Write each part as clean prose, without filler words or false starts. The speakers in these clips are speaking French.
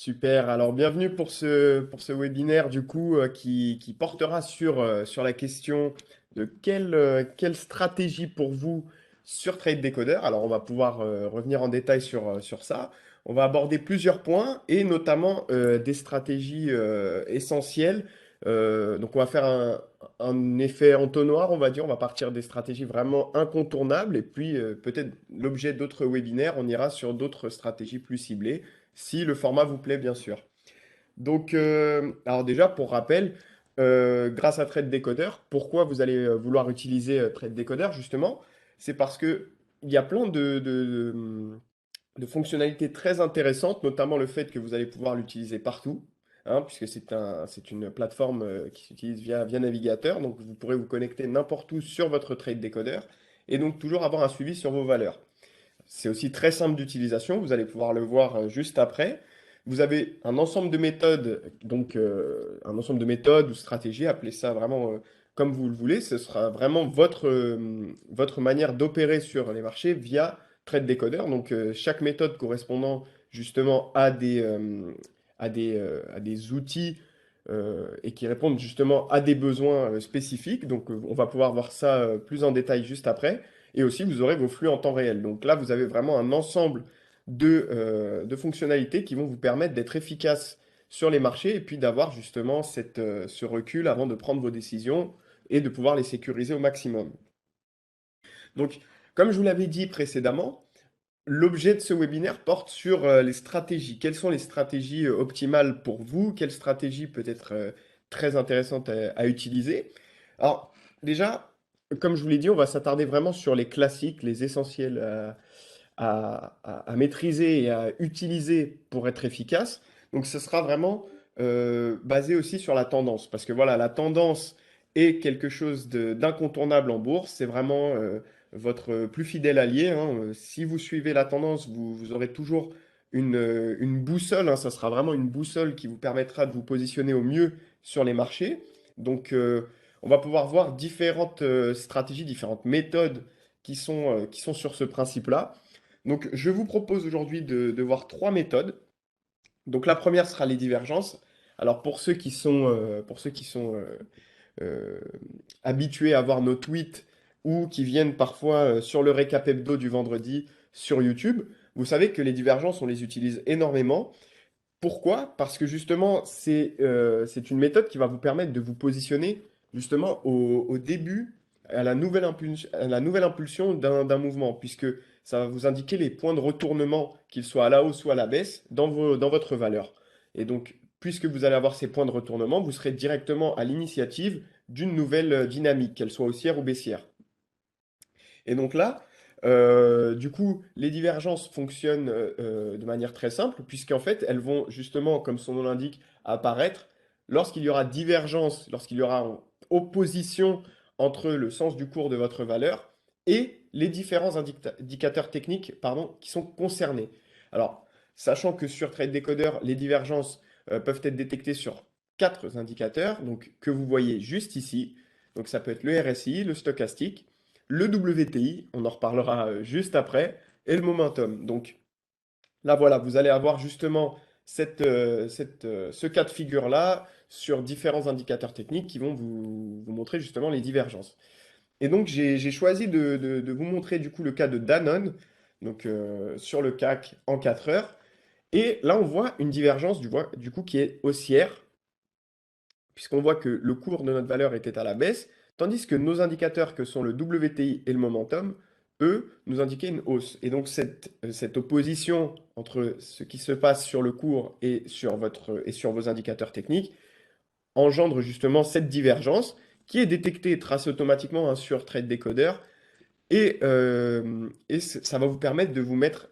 Super. Alors, bienvenue pour ce webinaire du coup qui portera sur la question de quelle stratégie pour vous sur Trade Decoder. Alors, on va pouvoir revenir en détail sur ça. On va aborder plusieurs points et notamment des stratégies essentielles. Donc, on va faire un effet entonnoir, on va dire. On va partir des stratégies vraiment incontournables et puis peut-être l'objet d'autres webinaires, on ira sur d'autres stratégies plus ciblées si le format vous plaît, bien sûr. Donc, alors déjà, pour rappel, grâce à Trade Decoder, pourquoi vous allez vouloir utiliser Trade Decoder, justement? C'est parce que il y a plein de fonctionnalités très intéressantes, notamment le fait que vous allez pouvoir l'utiliser partout, hein, puisque c'est une plateforme qui s'utilise via navigateur, donc vous pourrez vous connecter n'importe où sur votre Trade Decoder, et donc toujours avoir un suivi sur vos valeurs. C'est aussi très simple d'utilisation, vous allez pouvoir le voir juste après. Vous avez un ensemble de méthodes, donc un ensemble de méthodes ou stratégies, appelez ça vraiment comme vous le voulez. Ce sera vraiment votre manière d'opérer sur les marchés via Trade Decoder. Donc chaque méthode correspondant justement à des outils et qui répondent justement à des besoins spécifiques. Donc on va pouvoir voir ça plus en détail juste après. Et aussi, vous aurez vos flux en temps réel. Donc là, vous avez vraiment un ensemble de fonctionnalités qui vont vous permettre d'être efficace sur les marchés et puis d'avoir justement ce recul avant de prendre vos décisions et de pouvoir les sécuriser au maximum. Donc, comme je vous l'avais dit précédemment, l'objet de ce webinaire porte sur les stratégies. Quelles sont les stratégies optimales pour vous? Quelle stratégie peut être très intéressante à utiliser? Alors, déjà, comme je vous l'ai dit, on va s'attarder vraiment sur les classiques, les essentiels à maîtriser et à utiliser pour être efficace. Donc, ce sera vraiment basé aussi sur la tendance. Parce que voilà, la tendance est quelque chose d'incontournable en bourse. C'est vraiment votre plus fidèle allié, hein. Si vous suivez la tendance, vous aurez toujours une boussole, hein. Ça sera vraiment une boussole qui vous permettra de vous positionner au mieux sur les marchés. Donc, on va pouvoir voir différentes stratégies, différentes méthodes qui sont sur ce principe-là. Donc, je vous propose aujourd'hui de voir trois méthodes. Donc, la première sera les divergences. Alors, pour ceux qui sont euh, habitués à voir nos tweets ou qui viennent parfois sur le récap hebdo du vendredi sur YouTube, vous savez que les divergences, on les utilise énormément. Pourquoi? Parce que justement, c'est une méthode qui va vous permettre de vous positionner justement au début, à la nouvelle impulsion d'un mouvement, puisque ça va vous indiquer les points de retournement, qu'ils soient à la hausse ou à la baisse, dans votre valeur. Et donc, puisque vous allez avoir ces points de retournement, vous serez directement à l'initiative d'une nouvelle dynamique, qu'elle soit haussière ou baissière. Et donc là, du coup, les divergences fonctionnent de manière très simple, puisqu'en fait, elles vont justement, comme son nom l'indique, apparaître lorsqu'il y aura divergence, lorsqu'il y aura opposition entre le sens du cours de votre valeur et les différents indicateurs techniques, pardon, qui sont concernés. Alors, sachant que sur Trade Decoder, les divergences peuvent être détectées sur quatre indicateurs, donc que vous voyez juste ici. Donc ça peut être le RSI, le stochastique, le WTI, on en reparlera juste après, et le momentum. Donc là, voilà, vous allez avoir justement ce cas de figure-là sur différents indicateurs techniques qui vont vous montrer justement les divergences. Et donc, j'ai choisi de vous montrer du coup le cas de Danone, donc sur le CAC en 4 heures. Et là, on voit une divergence du coup qui est haussière, puisqu'on voit que le cours de notre valeur était à la baisse, tandis que nos indicateurs, que sont le WTI et le momentum, eux, nous indiquaient une hausse. Et donc cette opposition entre ce qui se passe sur le cours et sur vos indicateurs techniques engendre justement cette divergence qui est détectée et tracée automatiquement, hein, sur Trade Decoder. Ça va vous permettre de vous mettre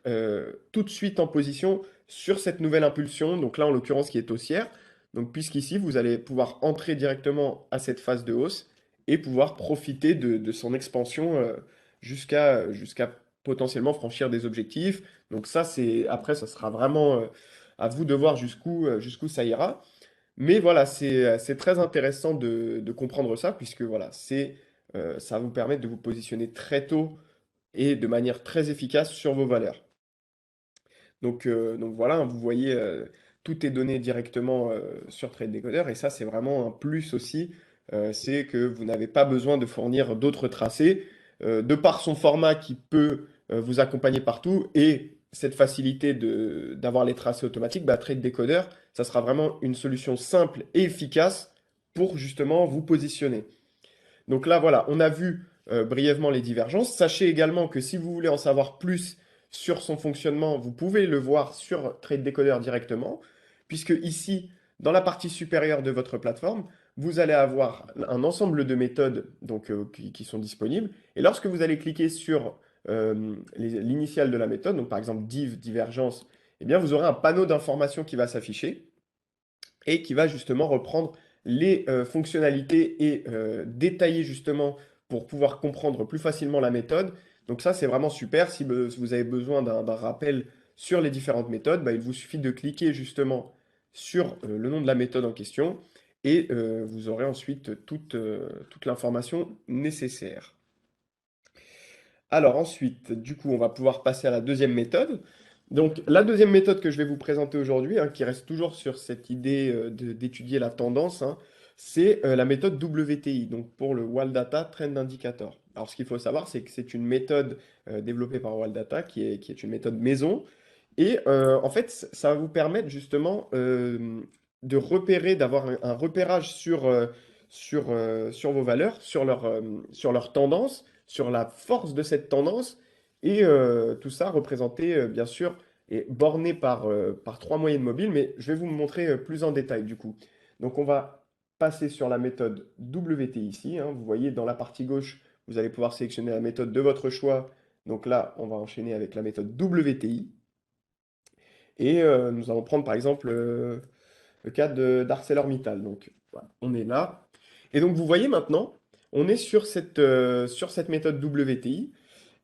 tout de suite en position sur cette nouvelle impulsion, donc là en l'occurrence qui est haussière. Donc puisqu'ici vous allez pouvoir entrer directement à cette phase de hausse et pouvoir profiter de son expansion jusqu'à potentiellement franchir des objectifs. Donc ça c'est après ça sera vraiment à vous de voir jusqu'où ça ira. Mais voilà, c'est très intéressant de comprendre ça, puisque voilà, ça va vous permettre de vous positionner très tôt et de manière très efficace sur vos valeurs. Donc voilà, hein, vous voyez tout est donné directement sur Trade Decoder et ça, c'est vraiment un plus aussi. C'est que vous n'avez pas besoin de fournir d'autres tracés de par son format qui peut vous accompagner partout et cette facilité d'avoir les tracés automatiques, bah, Trade Decoder, ça sera vraiment une solution simple et efficace pour justement vous positionner. Donc là, voilà, on a vu brièvement les divergences. Sachez également que si vous voulez en savoir plus sur son fonctionnement, vous pouvez le voir sur Trade Decoder directement, puisque ici, dans la partie supérieure de votre plateforme, vous allez avoir un ensemble de méthodes donc, qui sont disponibles. Et lorsque vous allez cliquer sur l'initiale de la méthode, donc par exemple div, divergence, eh bien vous aurez un panneau d'informations qui va s'afficher et qui va justement reprendre les fonctionnalités et détailler justement pour pouvoir comprendre plus facilement la méthode. Donc ça, c'est vraiment super. Si vous avez besoin d'un rappel sur les différentes méthodes, bah, il vous suffit de cliquer justement sur le nom de la méthode en question et vous aurez ensuite toute l'information nécessaire. Alors ensuite, du coup, on va pouvoir passer à la deuxième méthode. Donc la deuxième méthode que je vais vous présenter aujourd'hui, hein, qui reste toujours sur cette idée d'étudier la tendance, hein, c'est la méthode WTI, donc pour le World Data Trend Indicator. Alors ce qu'il faut savoir, c'est que c'est une méthode développée par World Data, qui est une méthode maison, et en fait, ça va vous permettre justement de repérer, d'avoir un repérage sur vos valeurs, sur leur tendance, sur la force de cette tendance, et tout ça représenté, bien sûr, et borné par trois moyennes mobiles, mais je vais vous montrer plus en détail du coup. Donc on va passer sur la méthode WT ici, hein. Vous voyez dans la partie gauche, vous allez pouvoir sélectionner la méthode de votre choix. Donc là, on va enchaîner avec la méthode WTI. Et nous allons prendre par exemple le cas d'ArcelorMittal. Donc voilà, on est là. Et donc vous voyez maintenant, on est sur cette méthode WTI.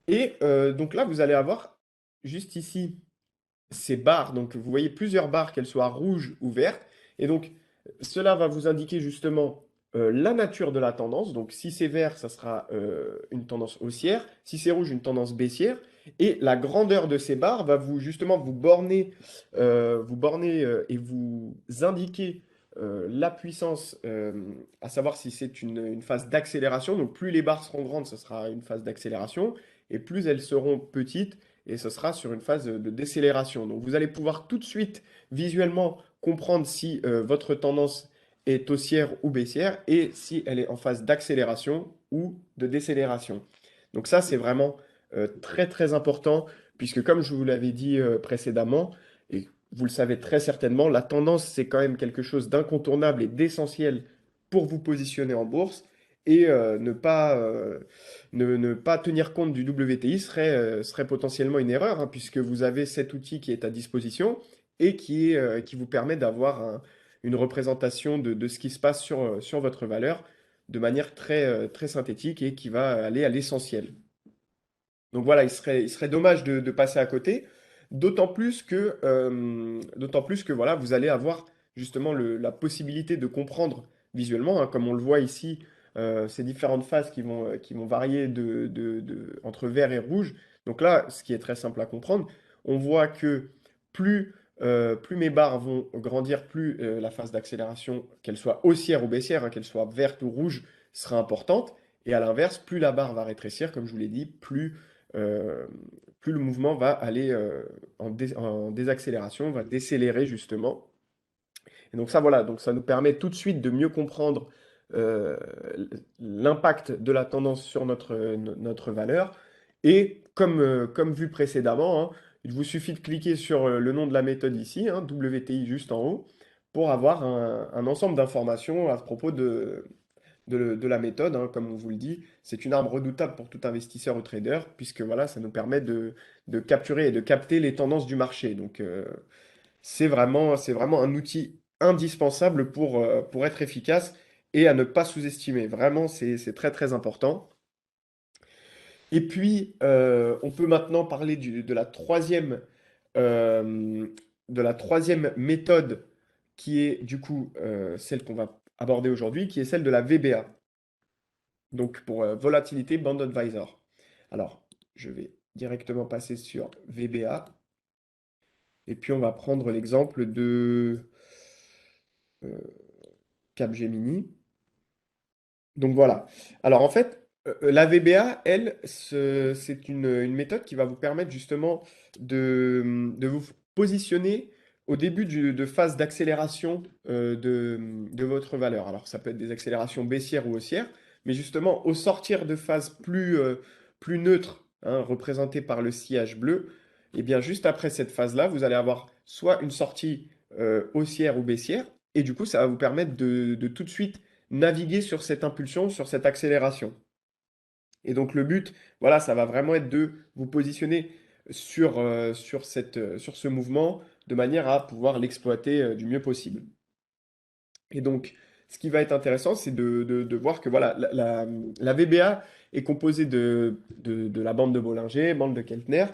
Et donc là, vous allez avoir juste ici ces barres. Donc vous voyez plusieurs barres, qu'elles soient rouges ou vertes. Et donc cela va vous indiquer justement la nature de la tendance. Donc si c'est vert, ça sera une tendance haussière. Si c'est rouge, une tendance baissière. Et la grandeur de ces barres va vous justement vous borner et vous indiquer la puissance, à savoir si c'est une phase d'accélération. Donc plus les barres seront grandes, ce sera une phase d'accélération. Et plus elles seront petites, et ce sera sur une phase de décélération. Donc vous allez pouvoir tout de suite visuellement comprendre si votre tendance est haussière ou baissière et si elle est en phase d'accélération ou de décélération. Donc ça, c'est vraiment très très important puisque comme je vous l'avais dit précédemment, et vous le savez très certainement, la tendance, c'est quand même quelque chose d'incontournable et d'essentiel pour vous positionner en bourse et ne pas tenir compte du WTI serait potentiellement une erreur, hein, puisque vous avez cet outil qui est à disposition et qui vous permet d'avoir une représentation de ce qui se passe sur votre valeur de manière très synthétique et qui va aller à l'essentiel. Donc voilà, il serait dommage de passer à côté, d'autant plus que voilà, vous allez avoir justement la possibilité de comprendre visuellement, hein, comme on le voit ici, ces différentes phases qui vont varier entre vert et rouge. Donc là, ce qui est très simple à comprendre, on voit que plus mes barres vont grandir, plus la phase d'accélération, qu'elle soit haussière ou baissière, hein, qu'elle soit verte ou rouge, sera importante. Et à l'inverse, plus la barre va rétrécir, comme je vous l'ai dit, euh, plus le mouvement va aller en désaccélération, va décélérer justement. Et donc ça, voilà, donc ça nous permet tout de suite de mieux comprendre euh, l'impact de la tendance sur notre valeur. Et comme vu précédemment, hein, il vous suffit de cliquer sur le nom de la méthode ici, hein, WTI juste en haut, pour avoir un ensemble d'informations à propos de la méthode, hein, comme on vous le dit. C'est une arme redoutable pour tout investisseur ou trader, puisque voilà, ça nous permet de capturer et de capter les tendances du marché. Donc, c'est vraiment un outil indispensable pour être efficace et à ne pas sous-estimer. Vraiment, c'est très très important. Et puis, on peut maintenant parler euh, de la troisième méthode qui est du coup celle qu'on va aborder aujourd'hui, qui est celle de la VBA. Donc pour Volatility Bond Advisor. Alors, je vais directement passer sur VBA. Et puis on va prendre l'exemple de euh, Capgemini. Donc voilà. Alors en fait, la VBA, elle, c'est une méthode qui va vous permettre justement de vous positionner au début de phase d'accélération de votre valeur. Alors ça peut être des accélérations baissières ou haussières, mais justement au sortir de phases plus neutres, hein, représentées par le sillage bleu, et bien juste après cette phase-là, vous allez avoir soit une sortie haussière ou baissière, et du coup ça va vous permettre de tout de suite naviguer sur cette impulsion, sur cette accélération. Et donc le but, voilà, ça va vraiment être de vous positionner sur ce mouvement de manière à pouvoir l'exploiter du mieux possible. Et donc, ce qui va être intéressant, c'est de voir que voilà, la VBA est composée de la bande de Bollinger, bande de Keltner,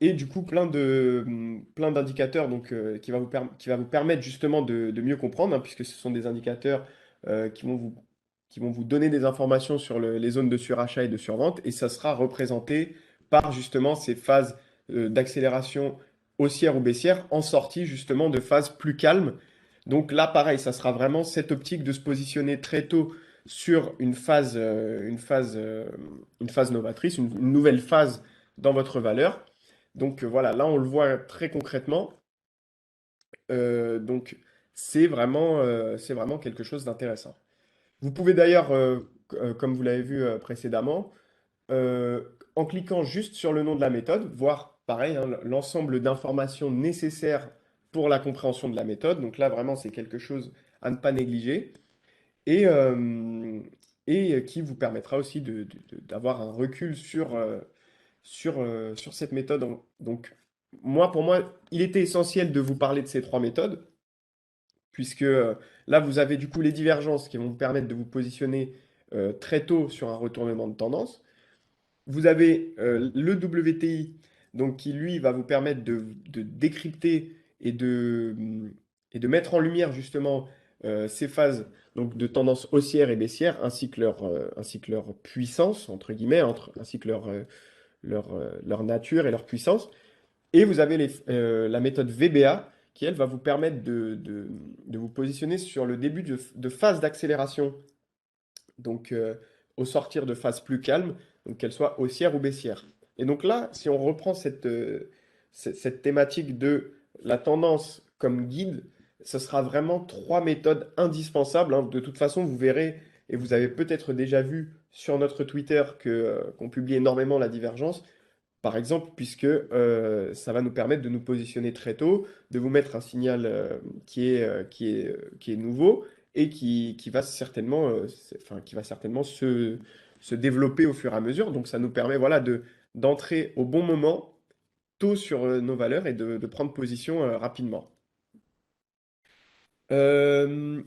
et du coup plein d'indicateurs donc, qui va vous permettre justement de mieux comprendre, hein, puisque ce sont des indicateurs qui vont vous donner des informations sur les zones de surachat et de survente, et ça sera représenté par justement ces phases d'accélération haussière ou baissière en sortie justement de phases plus calmes. Donc là, pareil, ça sera vraiment cette optique de se positionner très tôt sur une phase novatrice, une nouvelle phase dans votre valeur. Donc voilà, là, on le voit très concrètement. Donc c'est vraiment quelque chose d'intéressant. Vous pouvez d'ailleurs, comme vous l'avez vu précédemment, euh, en cliquant juste sur le nom de la méthode, voir pareil, hein, l'ensemble d'informations nécessaires pour la compréhension de la méthode. Donc là, vraiment, c'est quelque chose à ne pas négliger et, euh, et qui vous permettra aussi d'avoir un recul sur cette méthode. Donc, pour moi, il était essentiel de vous parler de ces trois méthodes, puisque là, vous avez du coup les divergences qui vont vous permettre de vous positionner très tôt sur un retournement de tendance. Vous avez le WTI, donc qui lui va vous permettre de décrypter et de mettre en lumière justement ces phases donc, de tendance haussière et baissière, ainsi que leur puissance, entre guillemets, ainsi que leur nature et leur puissance. Et vous avez la méthode VBA qui, elle, va vous permettre de vous positionner sur le début de phase d'accélération donc au sortir de phases plus calmes, donc qu'elles soient haussières ou baissières. Et donc là, si on reprend cette thématique de la tendance comme guide, ce sera vraiment trois méthodes indispensables, hein. De toute façon, vous verrez, et vous avez peut-être déjà vu sur notre Twitter qu'on publie énormément la divergence, par exemple, puisque ça va nous permettre de nous positionner très tôt, de vous mettre un signal qui est nouveau et qui va certainement, qui va certainement se développer au fur et à mesure. Donc ça nous permet voilà, d'entrer au bon moment, tôt sur nos valeurs et de prendre position rapidement. Euh,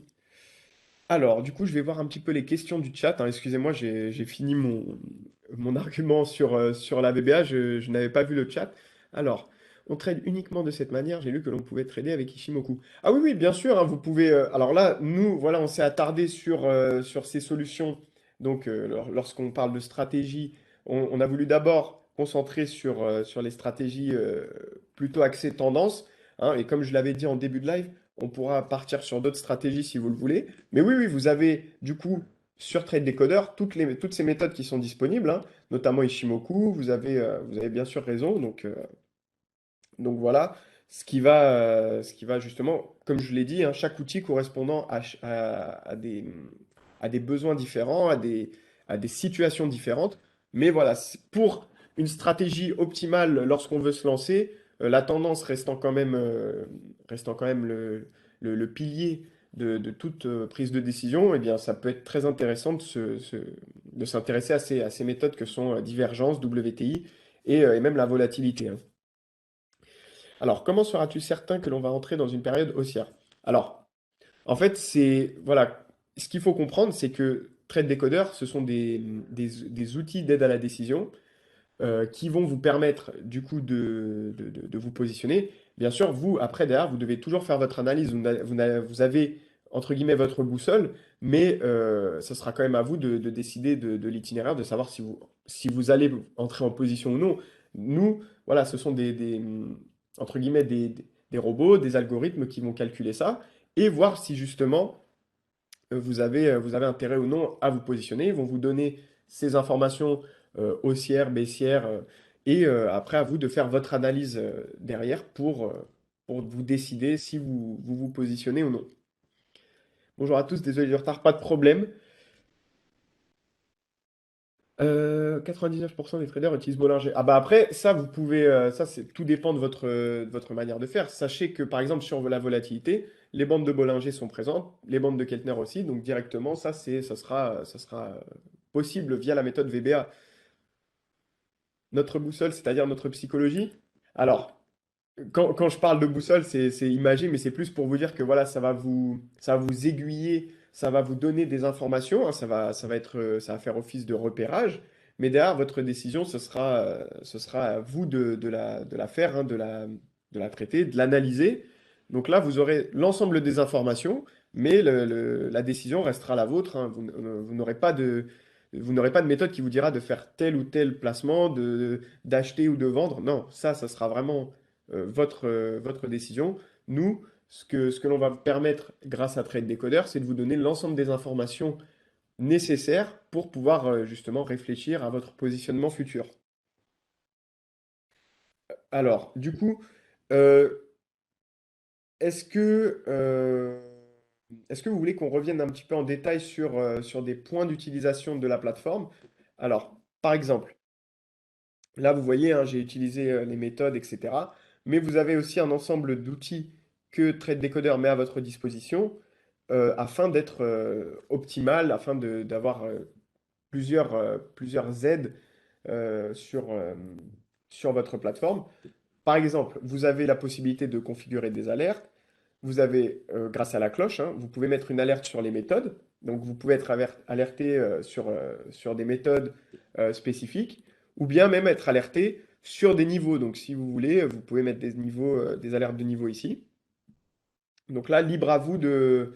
alors, du coup, je vais voir un petit peu les questions du chat, hein. Excusez-moi, j'ai fini mon argument sur la VBA, je n'avais pas vu le chat. Alors, on trade uniquement de cette manière. J'ai lu que l'on pouvait trader avec Ishimoku. Ah oui, oui, bien sûr, hein, vous pouvez. Alors là, nous, voilà, on s'est attardé sur ces solutions. Donc, lorsqu'on parle de stratégie, on a voulu d'abord concentrer sur les stratégies plutôt axées tendance, hein. Et comme je l'avais dit en début de live, on pourra partir sur d'autres stratégies si vous le voulez. Mais oui, oui, vous avez du coup sur Trade Decoder toutes ces méthodes qui sont disponibles, hein, notamment Ishimoku. Vous avez bien sûr raison. Donc voilà, ce qui va justement, comme je l'ai dit, hein, chaque outil correspondant à des besoins différents, à des situations différentes. Mais voilà, pour une stratégie optimale lorsqu'on veut se lancer, la tendance restant quand même le pilier de toute prise de décision, eh bien, ça peut être très intéressant de s'intéresser à ces méthodes que sont divergence, WTI et même la volatilité, hein. Alors, comment seras-tu certain que l'on va entrer dans une période haussière? Alors, en fait, voilà, ce qu'il faut comprendre, c'est que Trade Decoder, ce sont des outils d'aide à la décision qui vont vous permettre, du coup, de vous positionner. Bien sûr, vous, après, derrière, vous devez toujours faire votre analyse. Vous avez, entre guillemets, votre boussole, mais ce sera quand même à vous de décider de l'itinéraire, de savoir si vous allez entrer en position ou non. Nous, voilà, ce sont entre guillemets, des robots, des algorithmes qui vont calculer ça et voir si justement vous avez intérêt ou non à vous positionner. Ils vont vous donner ces informations haussières, baissières, et après à vous de faire votre analyse derrière pour vous décider si vous positionnez ou non. Bonjour à tous, désolé du retard, pas de problème. 99% des traders utilisent Bollinger. Ah bah après, ça, vous pouvez, ça, c'est tout dépend de votre manière de faire. Sachez que par exemple sur la volatilité, les bandes de Bollinger sont présentes, les bandes de Keltner aussi, donc directement, ça sera possible via la méthode VBA. Notre boussole, c'est-à-dire notre psychologie. Alors, quand je parle de boussole, c'est imagé, mais c'est plus pour vous dire que voilà, ça va vous aiguiller, ça va vous donner des informations, hein, ça va faire office de repérage, mais derrière votre décision, ce sera à vous de la faire, hein, de la traiter, de l'analyser. Donc là, vous aurez l'ensemble des informations, mais la décision restera la vôtre, hein. Vous n'aurez pas vous n'aurez pas de méthode qui vous dira de faire tel ou tel placement, d'acheter ou de vendre. Non, ça sera vraiment votre décision. Nous, ce que l'on va vous permettre grâce à Trade Decoder, c'est de vous donner l'ensemble des informations nécessaires pour pouvoir justement réfléchir à votre positionnement futur. Alors, du coup, euh, est-ce est-ce que vous voulez qu'on revienne un petit peu en détail sur des points d'utilisation de la plateforme? Alors, par exemple, là, vous voyez, hein, j'ai utilisé les méthodes, etc. Mais vous avez aussi un ensemble d'outils que Trade Decoder met à votre disposition afin d'être optimal, afin d'avoir plusieurs aides sur votre plateforme. Par exemple, vous avez la possibilité de configurer des alertes. Vous avez, grâce à la cloche, hein, vous pouvez mettre une alerte sur les méthodes. Donc, vous pouvez être alerté sur des méthodes spécifiques, ou bien même être alerté sur des niveaux. Donc, si vous voulez, vous pouvez mettre des niveaux, des alertes de niveau ici. Donc là, libre à vous de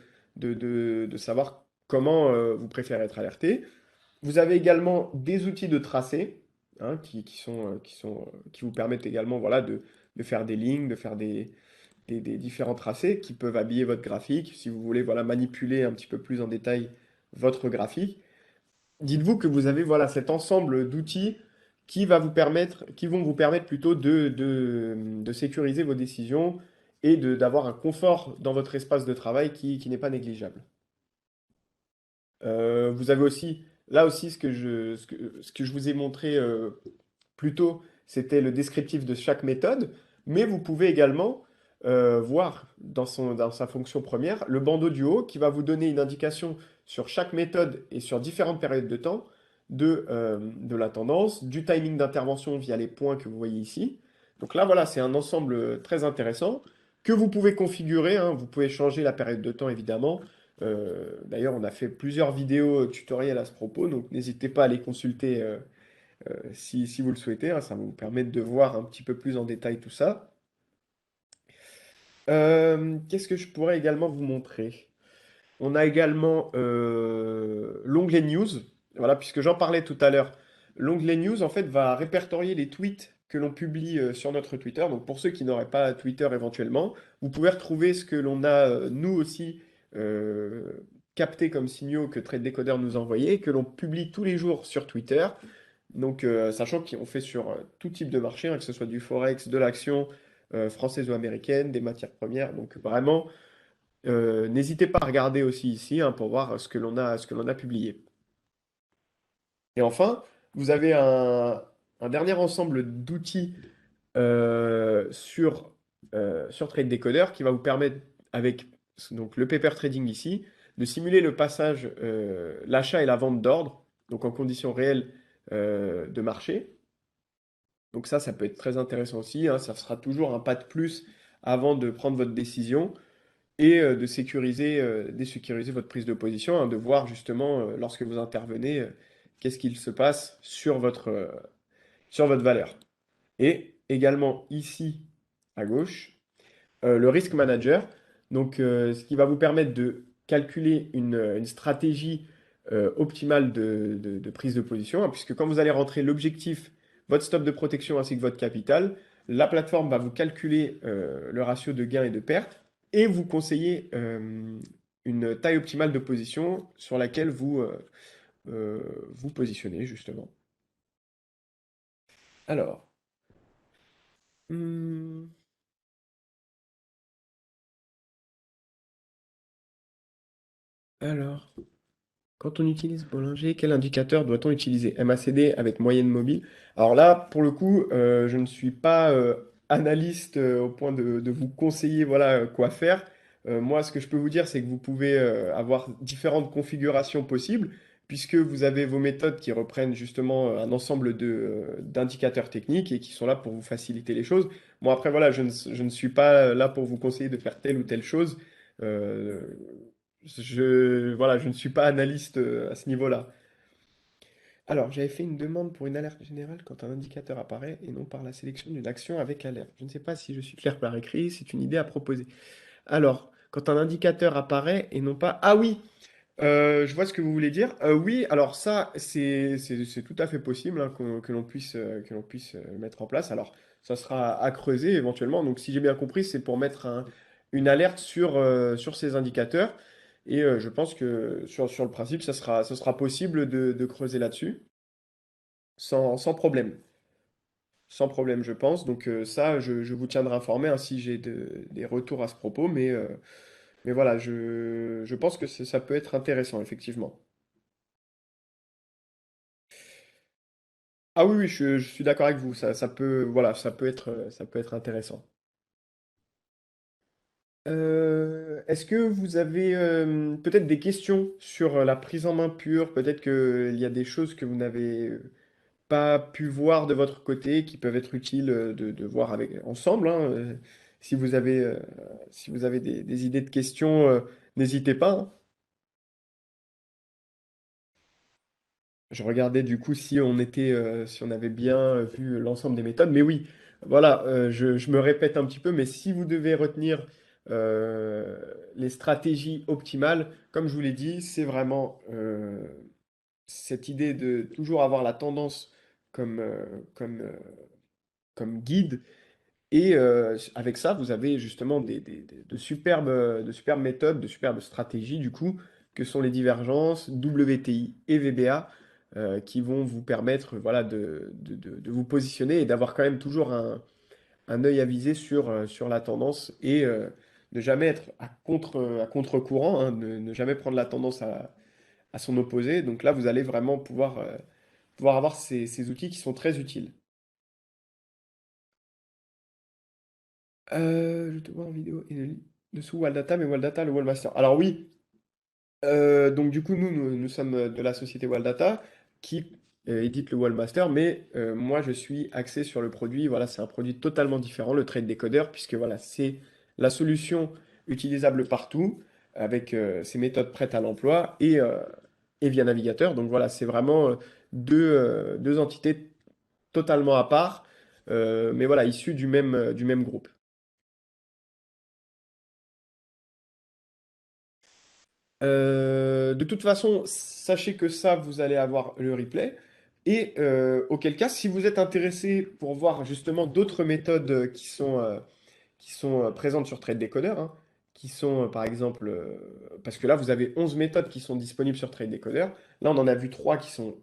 savoir comment vous préférez être alerté. Vous avez également des outils de tracé hein, qui vous permettent également voilà, de faire des lignes, de faire des différents tracés qui peuvent habiller votre graphique. Si vous voulez voilà, manipuler un petit peu plus en détail votre graphique, dites-vous que vous avez voilà, cet ensemble d'outils qui vont vous permettre plutôt de sécuriser vos décisions et d'avoir un confort dans votre espace de travail qui n'est pas négligeable. Vous avez aussi, là aussi, ce que je vous ai montré plus tôt, c'était le descriptif de chaque méthode, mais vous pouvez également voir dans sa fonction première le bandeau du haut qui va vous donner une indication sur chaque méthode et sur différentes périodes de temps de la tendance, du timing d'intervention via les points que vous voyez ici. Donc là, voilà, c'est un ensemble très intéressant que vous pouvez configurer, hein. Vous pouvez changer la période de temps, évidemment. D'ailleurs, on a fait plusieurs vidéos tutoriels à ce propos, donc n'hésitez pas à les consulter si vous le souhaitez, hein, ça va vous permettre de voir un petit peu plus en détail tout ça. Qu'est-ce que je pourrais également vous montrer? On a également l'onglet News, voilà, puisque j'en parlais tout à l'heure. L'onglet News, en fait, va répertorier les tweets que l'on publie sur notre Twitter. Donc, pour ceux qui n'auraient pas Twitter éventuellement, vous pouvez retrouver ce que l'on a, nous aussi, euh, capté comme signaux que Trade Decoder nous a envoyés, que l'on publie tous les jours sur Twitter. Donc, sachant qu'on fait sur tout type de marché, hein, que ce soit du forex, de l'action française ou américaine, des matières premières. Donc, vraiment. N'hésitez pas à regarder aussi ici hein, pour voir ce que l'on a publié. Et enfin, vous avez un dernier ensemble d'outils sur Trade Decoder qui va vous permettre, avec donc, le paper trading ici, de simuler le passage, l'achat et la vente d'ordre, donc en conditions réelles de marché. Donc ça peut être très intéressant aussi, hein, ça sera toujours un pas de plus avant de prendre votre décision et de sécuriser votre prise de position, hein, de voir justement lorsque vous intervenez, qu'est-ce qu'il se passe sur votre valeur. Et également ici à gauche, le Risk Manager, donc ce qui va vous permettre de calculer une stratégie optimale de prise de position, hein, puisque quand vous allez rentrer l'objectif, votre stop de protection ainsi que votre capital, La plateforme va vous calculer le ratio de gain et de perte et vous conseiller une taille optimale de position sur laquelle euh, vous positionnez justement. Alors, hmm, alors. Quand on utilise Bollinger, quel indicateur doit-on utiliser? MACD avec moyenne mobile. Alors là, pour le coup, je ne suis pas analyste au point de vous conseiller voilà, quoi faire. Moi, ce que je peux vous dire, c'est que vous pouvez avoir différentes configurations possibles, puisque vous avez vos méthodes qui reprennent justement un ensemble d'indicateurs techniques et qui sont là pour vous faciliter les choses. Bon, après, voilà, je ne suis pas là pour vous conseiller de faire telle ou telle chose. Euh, voilà, je ne suis pas analyste à ce niveau-là. Alors, j'avais fait une demande pour une alerte générale quand un indicateur apparaît et non par la sélection d'une action avec alerte. Je ne sais pas si je suis clair par écrit, c'est une idée à proposer. Alors, quand un indicateur apparaît et non pas... Ah oui, je vois ce que vous voulez dire. Oui, alors ça, c'est tout à fait possible hein, que l'on puisse mettre en place. Alors, ça sera à creuser éventuellement. Donc, si j'ai bien compris, c'est pour mettre une alerte sur ces indicateurs. Et je pense que sur le principe, ça sera possible de creuser là-dessus sans problème. Sans problème, je pense. Donc, ça, je vous tiendrai informé hein, si j'ai des retours à ce propos. Mais voilà, je pense que ça peut être intéressant, effectivement. Ah oui, oui, je suis d'accord avec vous. Ça peut, voilà, ça peut être intéressant. Est-ce que vous avez peut-être des questions sur la prise en main pure? Peut-être qu'il y a des choses que vous n'avez pas pu voir de votre côté qui peuvent être utiles de voir ensemble, hein. Si vous avez des idées de questions, n'hésitez pas, hein. Je regardais du coup si on avait bien vu l'ensemble des méthodes. Mais oui, voilà, je me répète un petit peu, mais si vous devez retenir euh, les stratégies optimales, comme je vous l'ai dit, c'est vraiment cette idée de toujours avoir la tendance comme, euh, comme, euh, comme guide. Et avec ça, vous avez justement de superbes méthodes, de superbes stratégies, du coup, que sont les divergences, WTI et VBA, qui vont vous permettre voilà, de vous positionner et d'avoir quand même toujours un œil avisé sur la tendance et ne jamais être à contre-courant, hein, ne jamais prendre la tendance à son opposé. Donc là, vous allez vraiment pouvoir avoir ces outils qui sont très utiles. Je te vois en vidéo et dessous Waldata, mais Waldata, le Wallmaster. Alors oui, donc du coup, nous sommes de la société Waldata qui édite le Wallmaster, mais moi je suis axé sur le produit. Voilà, c'est un produit totalement différent, le Trade Decoder, puisque voilà, c'est la solution utilisable partout, avec ces méthodes prêtes à l'emploi et via navigateur. Donc voilà, c'est vraiment deux entités totalement à part, mais voilà, issues du même groupe. De toute façon, sachez que ça, vous allez avoir le replay. Et auquel cas, si vous êtes intéressé pour voir justement d'autres méthodes qui sont présentes sur Trade Decoder, hein, qui sont par exemple, parce que là, vous avez 11 méthodes qui sont disponibles sur Trade Decoder. Là, on en a vu 3 qui sont,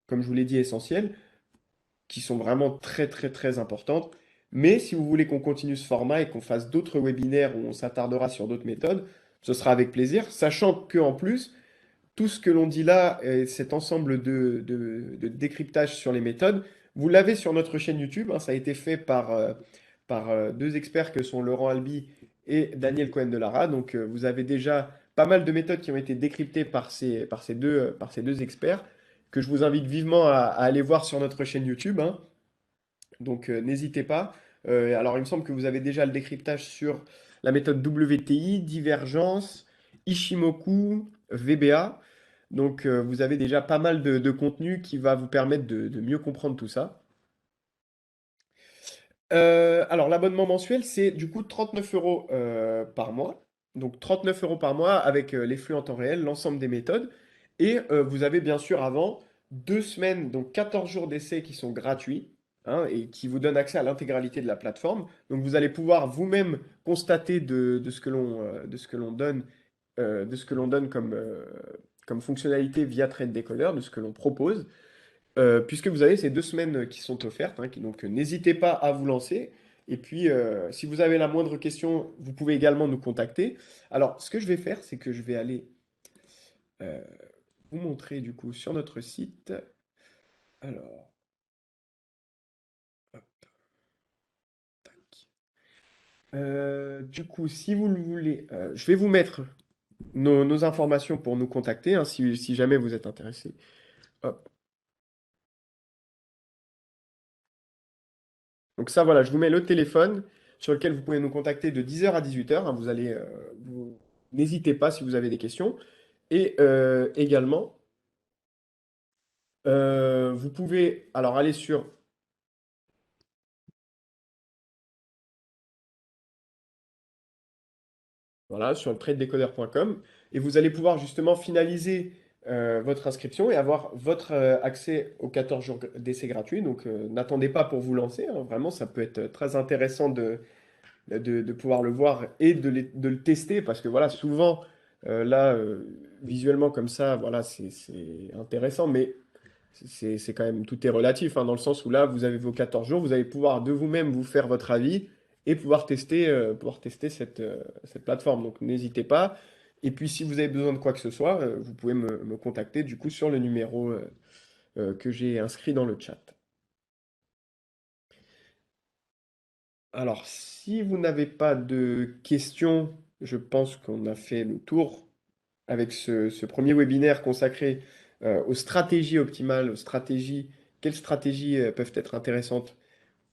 comme je vous l'ai dit, essentielles, qui sont vraiment très, très, très importantes. Mais si vous voulez qu'on continue ce format et qu'on fasse d'autres webinaires où on s'attardera sur d'autres méthodes, ce sera avec plaisir, sachant qu'en plus, tout ce que l'on dit là, et cet ensemble de décryptage sur les méthodes, vous l'avez sur notre chaîne YouTube, hein. Ça a été fait par deux experts que sont Laurent Albi et Daniel Cohen de Lara. Donc vous avez déjà pas mal de méthodes qui ont été décryptées par ces deux experts, que je vous invite vivement à aller voir sur notre chaîne YouTube, hein. Donc n'hésitez pas. Alors il me semble que vous avez déjà le décryptage sur la méthode WTI, divergence, Ishimoku, VBA. Donc vous avez déjà pas mal de contenu qui va vous permettre de mieux comprendre tout ça. Alors l'abonnement mensuel, c'est du coup 39 euros par mois. Donc 39 euros par mois avec les flux en temps réel, l'ensemble des méthodes. Et vous avez bien sûr avant 2 semaines, donc 14 jours d'essai qui sont gratuits. hein, et qui vous donne accès à l'intégralité de la plateforme. Donc vous allez pouvoir vous-même constater de ce que l'on donne, de ce que l'on donne comme, comme fonctionnalité via Trade Decoder, de ce que l'on propose, puisque vous avez ces 2 semaines qui sont offertes, hein, donc n'hésitez pas à vous lancer. Et puis, si vous avez la moindre question, vous pouvez également nous contacter. Alors, ce que je vais faire, c'est que je vais aller euh, vous montrer du coup sur notre site. Alors, hop, tac. Du coup, si vous le voulez, je vais vous mettre nos informations pour nous contacter, hein, si jamais vous êtes intéressé. Hop. Donc ça, voilà, je vous mets le téléphone sur lequel vous pouvez nous contacter de 10 heures à 18 heures, hein. N'hésitez pas si vous avez des questions. Et également, vous pouvez alors aller sur, voilà, sur le tradedecoder.com et vous allez pouvoir justement finaliser votre inscription et avoir votre accès aux 14 jours d'essai gratuit. Donc n'attendez pas pour vous lancer, hein. Vraiment, ça peut être très intéressant de pouvoir le voir et de le tester parce que voilà, souvent, là, visuellement comme ça, voilà, c'est intéressant, mais c'est quand même, tout est relatif, hein, dans le sens où là, vous avez vos 14 jours, vous allez pouvoir de vous-même vous faire votre avis et pouvoir tester cette plateforme. Donc n'hésitez pas. Et puis si vous avez besoin de quoi que ce soit, vous pouvez me contacter du coup sur le numéro que j'ai inscrit dans le chat. Alors, si vous n'avez pas de questions, je pense qu'on a fait le tour avec ce premier webinaire consacré aux stratégies optimales, quelles stratégies peuvent être intéressantes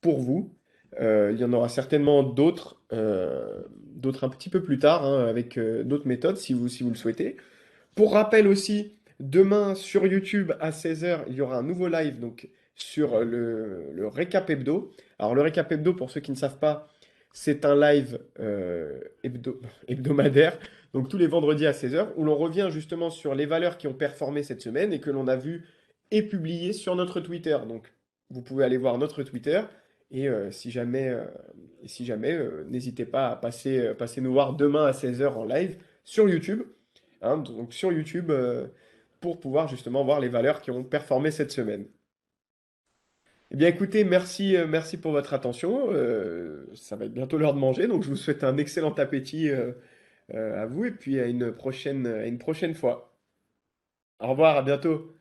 pour vous. Il y en aura certainement d'autres un petit peu plus tard, hein, avec d'autres méthodes si vous le souhaitez. Pour rappel aussi, demain sur YouTube à 16 heures, il y aura un nouveau live donc, sur le récap hebdo. Alors le récap hebdo, pour ceux qui ne savent pas, c'est un live hebdomadaire, donc tous les vendredis à 16 heures, où l'on revient justement sur les valeurs qui ont performé cette semaine et que l'on a vu et publié sur notre Twitter. Donc vous pouvez aller voir notre Twitter et si jamais n'hésitez pas à passer nous voir demain à 16 heures en live sur YouTube, hein, donc sur YouTube, pour pouvoir justement voir les valeurs qui ont performé cette semaine. Eh bien écoutez, merci pour votre attention. Ça va être bientôt l'heure de manger, donc je vous souhaite un excellent appétit à vous et puis à une prochaine fois. Au revoir, à bientôt.